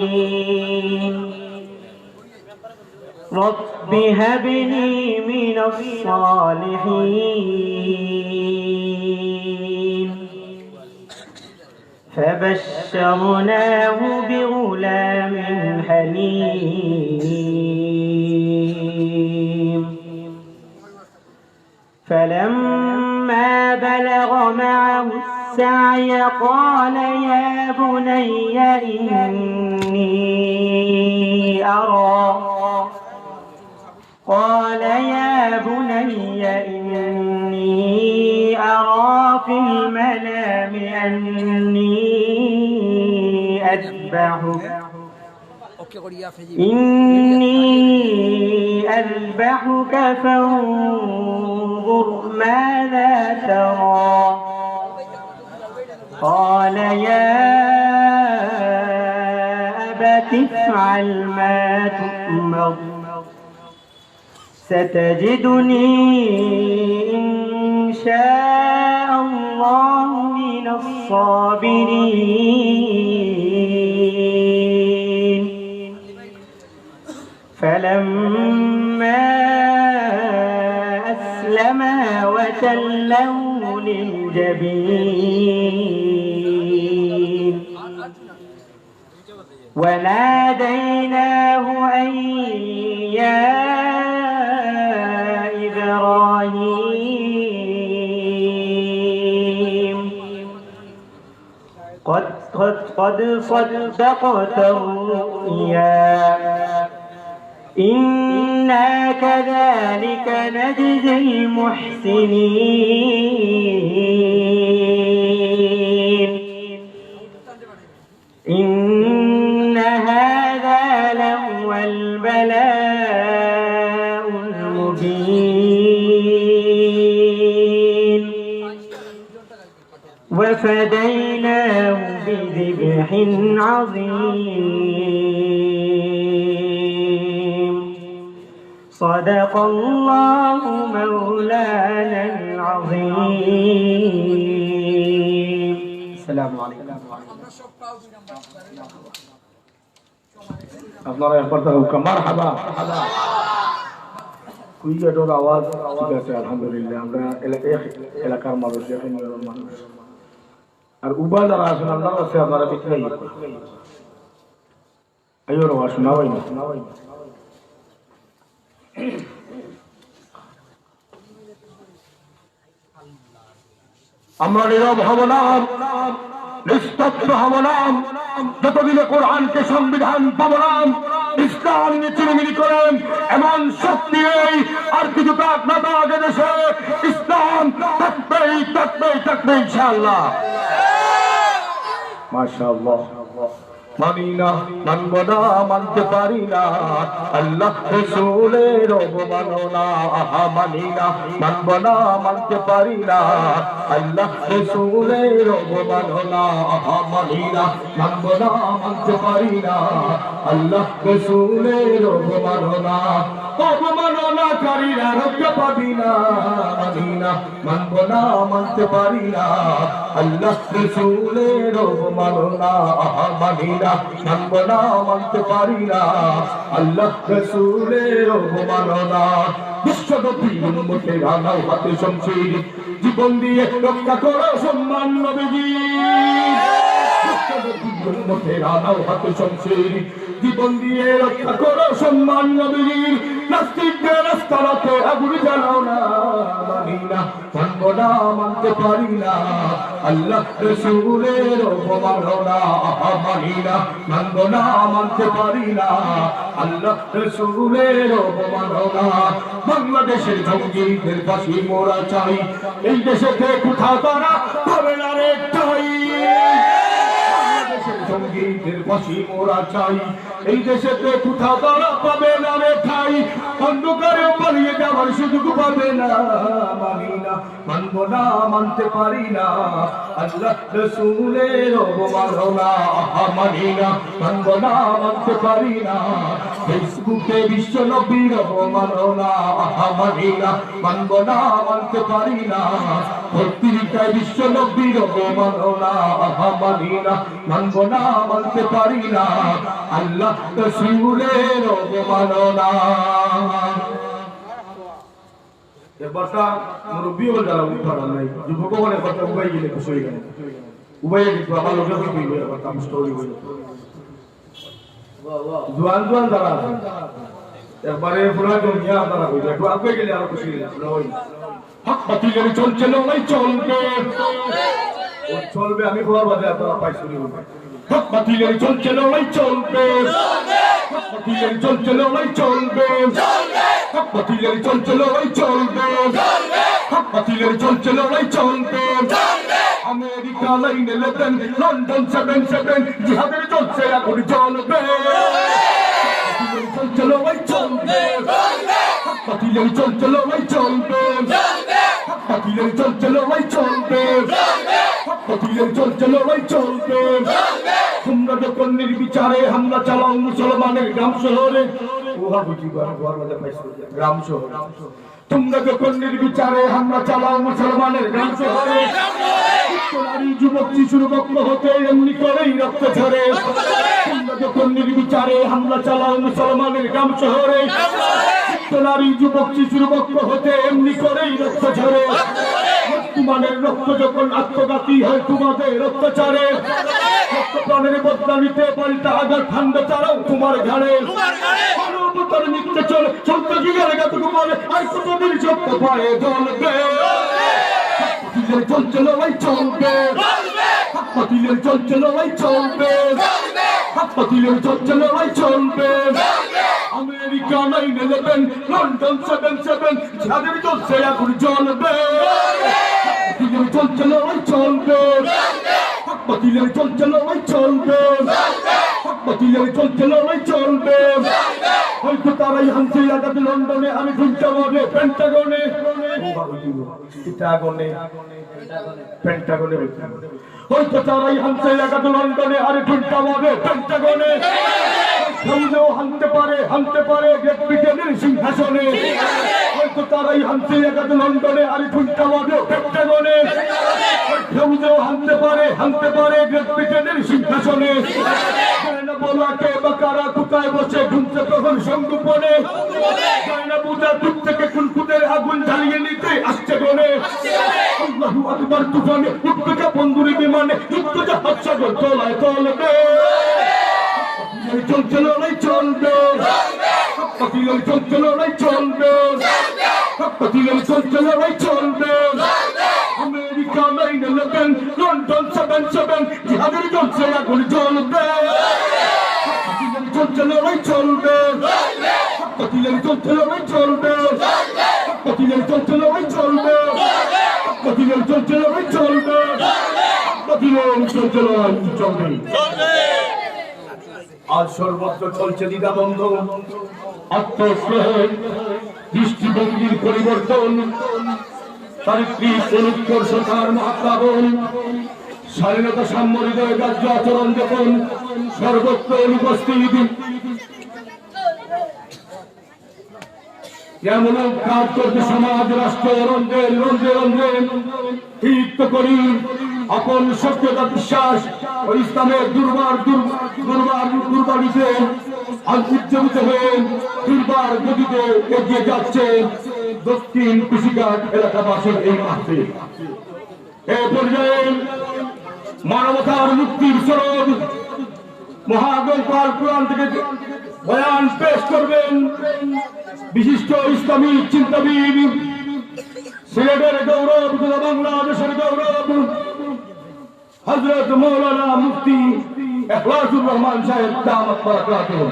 رب هب لي من الصالحين فبشرناه بغلام حليم فلما بلغ معه السعي قال يا بني إني أرى في المنام أني أذبحك فانظر ماذا ترى قال يا أبت افعل ما تؤمر ستجدني إن شاء الله من الصابرين فلما أسلما وتله للجبين وناديناه أن يا إبراهيم قد صدقت الرؤيا إنا كذلك نجزي المحسنين إن هذا لهو البلاء المبين وفديناه بذبح عظيم صدق الله مولانا العظيم السلام عليكم আপনারা একবার তার হুকুম মারহাবা কুইয়াডোর আওয়াজ ঠিক আছে আলহামদুলিল্লাহ আমরা এলাকার মানুষ এখানে মানুষ আর উবা যারা আছেন আপনার কাছে আপনারা বিক্রয় আইও রে শোনাবাই না আমরা নীরব হব না নিস্তব্ধ হব না যতদিনে কোরআনকে সংবিধান পাব না ইসলাম চিরমিরি করেন এমন শক্তি নেই আর কিছু কাক না থাকে দেশে ইসলাম থাকবে ইনশাআল্লাহ মাশাআল্লাহ মানি না মানব না মানতে পারি না আল্লাহ রাসূলের অবমাননা মানি না মানব না মানতে পারি না আল্লাহ রাসূলের অবমাননা মানি না মানব না মানতে পারি না আল্লাহ রাসূলের অবমাননাকারীরা রক্ষা পাবি না মানি না মানব না মানতে পারি না আল্লাহ রাসূলের অবমাননা মানি না মানব না মানতে পারি না আল্লাহ রাসূলের অবমাননা বিশ্বনবীর উম্মতেরা নাও হাতে শমশির জীবন দিয়ে রক্ষা করো সম্মান নবীজি বিশ্বনবীর উম্মতেরা নাও হাতে শমশির জীবন দিয়ে রক্ষা করো সম্মান নবীজির নাস্তিকদের রাস্তাতে আগুন জ্বালাও না মানি না মানব না মানতে পারি না আল্লাহ রাসূলের অবমাননা মানি না মানব না মানতে পারি না আল্লাহ রাসূলের অবমাননা বাংলাদেশের জঙ্গিদের ফাঁসি মোরা চাই এই দেশেতে কোথাও তারা পাবে না রে ঠাই জঙ্গিদের ফাঁসি মোরা চাই এই দেশেতে কোথাও তারা পাবে না রে ঠাই অন্ধকারে পালিয়ে যাওয়ার সুযোগ পাবে না মানি না মানব না মানতে পারি না আল্লাহ রাসূলের অবমাননা মানি না মানব না মানতে পারি না ফেসবুকে বিশ্ব নবীর অবমাননা মানি না মানব না মানতে পারি না পত্রিকায় বিশ্ব নবীর অবমাননা মানি না মানবো না, মানতে পারি না, আল্লাহ রাসূলের অবমাননা। এবারটা মুরব্বী বলে যারা উঠানো নাই, যুবক বলে কথা উবাই গেলে খুশি হয়ে গেল, উবাই কিন্তু আমার লোকে হয়ে গেল, এবার কাম স্টোরি হয়ে গেল। জোয়ান জোয়ান যারা আছে একবারে পুরা দুনিয়া তারা হয়ে যায়, একটু আগে গেলে আরো খুশি হয়ে যাবে। হক বাতিলের চলছে লড়াই চলবে, ও চলবে, আমি বলার বাদে আপনারা পাইছি। হক বাতিলের চলছে লড়াই চলবে, হক বাতিলের চলছে লড়াই চলবে, হক বাতিলের চলছে লড়াই চলবে, হক বাতিলের চলছে লড়াই চলবে। আমেরিকা লাইনে লেবেন, লন্ডন 77 জিহাদের চলছে এখন চলবে। চলছে লড়াই চলবে, হক বাতিলের চলছে লড়াই চলবে, হক বাতিলের চলছে লড়াই চলবে, হক বাতিলের চলছে লড়াই চলবে। তোমরা যখন নির্বিচারে হামলা চালাও মুসলমানের গ্রাম শহরে, ওহা বুঝি ঘর মধ্যে পাইছো গ্রাম শহরে, তোমরা যখন নির্বিচারে হামলা চালাও মুসলমানের গ্রাম শহরে, নারী যুবক শিশুর বক্ষ হতে এমনি করেই রক্ত ঝরে। তোমরা যখন নির্বিচারে হামলা চালাও মুসলমানের গ্রাম শহরে, নারী যুবক শিশুর বক্ষ হতে এমনি করেই রক্ত ঝরে। মুসলমানের রক্ত যখন আত্মঘাতী হয় তোমাদের অত্যাচারে, প্রাণের বদলা নিতে পাল্টা আঘাত ঠান্ডা চালাও তোমার ঘাড়ে। মানবতার মিথ্যে চলে সন্ত্রাসী গাতটুকু বলে আর কতদিন সত্য পায়ে জ্বলবে। চলছে লড়াই চলবে, হক বাতিলের চলছে লড়াই চলবে, হক বাতিলের চলছে লড়াই চলবে। আমেরিকা 9/11 লন্ডন 77 যাদের চলছে এখন চলবে। চলছে লড়াই চলবে, হক বাতিলের চলছে লড়াই চলবে, হক বাতিলের চলছে লড়াই চলবে। হয়তো তারাই হানছে আঘাত লন্ডনে, আমি ঘুরতে পেন্টাগনে, পেন্টাগনে হয়তো তারাই হানছে আঘাত লন্ডনে, আরে ঘুরতে পেন্টাগনে। হানতে পারে গ্রেট ব্রিটেনের সিংহাসনে, হয়তো তারাই হানছে আঘাত লন্ডনে, আরে ঘুরতে পেন্টাগনে। হানতে পারে গ্রেট ব্রিটেনের সিংহাসনে। বলা কে বাকারা কোথায় বসে ঘুমছে তখন সংগোপনে, বুঝা দূর থেকে কুলকুদের আগুন জ্বালিয়ে নিতে আসছে গনে। আল্লাহু আকবার তুফানে উঠবে বন্ধুরি বিমানে, যুদ্ধ জাহাজ সাগর তলায় চলবে। চলছে লড়াই চলবে, হক বাতিলের চলছে লড়াই চলবে, হক বাতিলের চলছে লড়াই চলবে। আমেরিকা 9/11 লন্ডন 77 জিহাদের চলছে এখন চলবে। চলছে লড়াই চলবে, হক বাতিলের চলছে লড়াই চলবে, হক বাতিলের চলছে লড়াই চলবে, হক বাতিলের চলছে লড়াই চলবে, হক বাতিলের চলছে লড়াই চলবে। আজ সর্বত্র চলছে দ্বিধাদ্বন্দ্ব, আত্মস্নেহ, দৃষ্টিভঙ্গির পরিবর্তন, চারিত্রিক অনুৎকর্ষতার মহাপ্লাবন, স্বাধীনতা সাম্যরিক রাজ্য আচরণ যখন সর্বত্র অনুপস্থিত, এমন কাজ করতে সমাজ রাষ্ট্র রঞ্জে রঞ্জে রঞ্জে ঠিক করি আপন সত্যতা বিশ্বাস ও ইসলামের দুর্বারিতে আজ উজ্জীবিত হয়ে দুর্বার গতিতে এগিয়ে যাচ্ছে দক্ষিণ কুশিঘাট এলাকাবাসীর এই মাঠে। এ পর্যায়ে মানবতার মুক্তির স্বরূপ মহাগ্রন্থ কোরআন থেকে বয়ান পেশ করবেন বিশিষ্ট ইসলামী চিন্তাবিদ, সিলেটের গৌরব, বাংলাদেশের গৌরব, হযরত মাওলানা মুফতি ইখলাসুর রহমান সাহেব দামাত বারাকাতুহু।